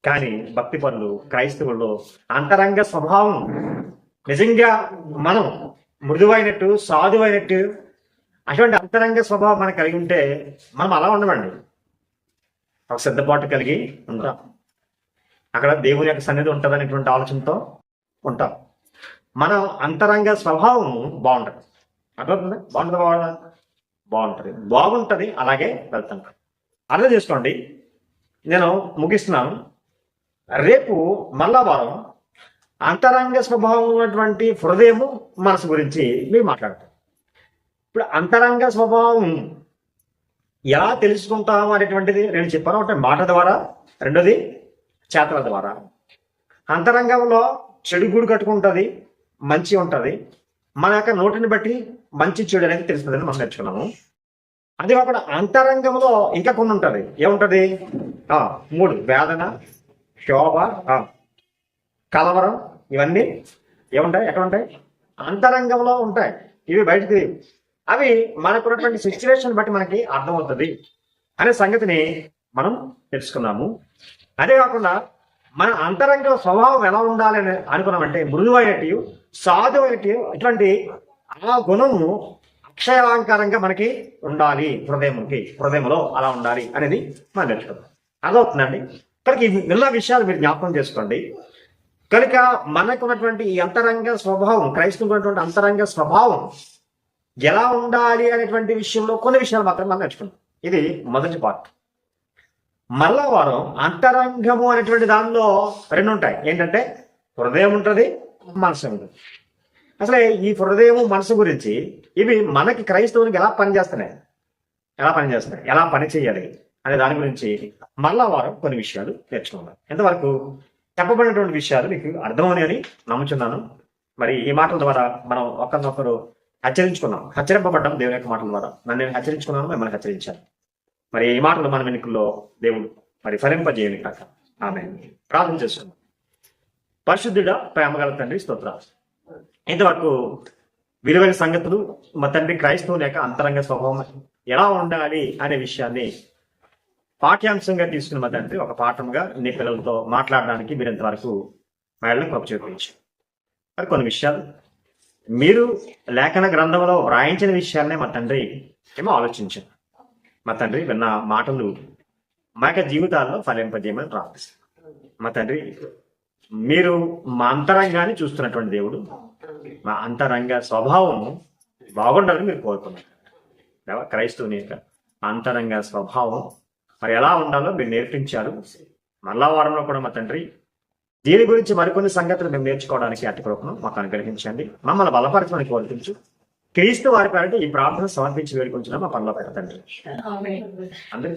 కానీ భక్తి పనులు, క్రైస్తవుల్లో అంతరంగ స్వభావం నిజంగా మనం మృదువైనట్టు, సాధువైనట్టు అటువంటి అంతరంగ స్వభావం మనకు కలిగి ఉంటే మనం అలా ఉండమండి. ఒక సిద్ధపాటు కలిగి ఉంటాం. అక్కడ దేవుని యొక్క సన్నిధి ఉంటుంది అనేటువంటి ఆలోచనతో ఉంటాం. మన అంతరంగ స్వభావం బాగుంటుంది. అర్థమవుతుంది? బాగుంటుంది. అలాగే వెళ్తాం. అర్థం చేసుకోండి. నేను ముగిస్తున్నాను. రేపు మళ్ళా వారం అంతరంగ స్వభావం ఉన్నటువంటి హృదయము, మనసు గురించి మేము మాట్లాడతాం. ఇప్పుడు అంతరంగ స్వభావం ఎలా తెలుసుకుంటాము అనేటువంటిది నేను చెప్పాను. ఒకటి మాట ద్వారా, రెండోది చేతల ద్వారా. అంతరంగంలో చెడు గూడు కట్టుకుంటుంది, మంచి ఉంటుంది. మన యొక్క నోటిని బట్టి మంచి చెడు అనేది తెలుస్తుందని మనం నేర్చుకున్నాము. అది కాకుండా అంతరంగంలో ఇంకా కొన్ని ఉంటుంది. ఏముంటది? 3 వేదన, శోభ, కలవరం, ఇవన్నీ ఏముంటాయి? ఎక్కడ ఉంటాయి? అంతరంగంలో ఉంటాయి. ఇవి బయటకు అవి మనకున్నటువంటి సిచ్యువేషన్ బట్టి మనకి అర్థమవుతుంది అనే సంగతిని మనం తెలుసుకున్నాము. అదే కాకుండా మన అంతరంగ స్వభావం ఎలా ఉండాలి అని అనుకున్నామంటే మృదువైనటి, సాధువైనటి, ఇటువంటి ఆ గుణము అక్షయాలంకారంగా మనకి ఉండాలి. హృదయంలో అలా ఉండాలి అనేది మనం నేర్చుకుందాం. అదవుతుందండి. కనుక ఈ విన్న విషయాలు మీరు జ్ఞాపకం చేసుకోండి. కనుక మనకున్నటువంటి ఈ అంతరంగ స్వభావం, క్రైస్తవున్నటువంటి అంతరంగ స్వభావం ఎలా ఉండాలి అనేటువంటి విషయంలో కొన్ని విషయాలు మాత్రం మనం నేర్చుకుంటాం. ఇది మొదటి పార్ట్. మళ్ళా వారం అంతరంగము అనేటువంటి దానిలో 2 ఉంటాయి. ఏంటంటే హృదయం ఉంటుంది, మనసు ఉంటుంది. అసలే ఈ హృదయం, మనసు గురించి ఇవి మనకి క్రైస్తవునికి ఎలా పనిచేస్తున్నాయి, ఎలా పని చేయాలి అనే దాని గురించి మళ్ళా వారం కొన్ని విషయాలు నేర్చుకున్నాం. ఎంతవరకు చెప్పబడినటువంటి విషయాలు మీకు అర్థమని అని నమ్ముచున్నాను. మరి ఈ మాటల ద్వారా మనం ఒకరినొకరు హెచ్చరింపబడ్డాం. దేవుని యొక్క మాటల ద్వారా నేను హెచ్చరించుకున్నాను, మిమ్మల్ని హెచ్చరించాను. మరి ఈ మాటలు మన వెనుకల్లో దేవుడు మరి ఫలింపజేయని కాక. ఆమె ప్రార్థన చేస్తున్నాం. పరిశుద్ధుడా, ప్రేమగల తండ్రి, స్తోత్రాలు. ఇంతవరకు విలువైన సంగతులు మా తండ్రి క్రైస్తవుని యొక్క అంతరంగ స్వభావం ఎలా ఉండాలి అనే విషయాన్ని పాఠ్యాంశంగా తీసుకున్న మా తండ్రి ఒక పాఠంగా నీ పిల్లలతో మాట్లాడడానికి మీరు ఇంతవరకు మేడలు కృప చూపించారు. మరి కొన్ని విషయాలు మీరు లేఖన గ్రంథంలో వ్రాయించిన విషయాలనే మా తండ్రి ఏమో ఆలోచించారు. మా తండ్రి విన్న మాటలు మా యొక్క జీవితాల్లో ఫలింపజేయమని ప్రార్థిస్తాం. మా తండ్రి మీరు మా అంతరంగాన్ని చూస్తున్నటువంటి దేవుడు. మా అంతరంగ స్వభావం బాగుండాలని మీరు కోరుకున్నారు. క్రైస్తవుని యొక్క అంతరంగ స్వభావం మరి ఎలా ఉండాలో మీరు నేర్పించారు. మళ్ళా వారంలో కూడా మా తండ్రి దీని గురించి మరికొన్ని సంగతులు మేము నేర్చుకోవడానికి అటుకొరకును మాకు అనుగ్రహించండి. మమ్మల్ని బలపరచమని కోరుకుంటూ క్రీస్తు వారి పేరిట ఈ ప్రార్థన సమర్పించి వేడుకుంటున్నాం మా పనిలో పెట్టండి. అందరికీ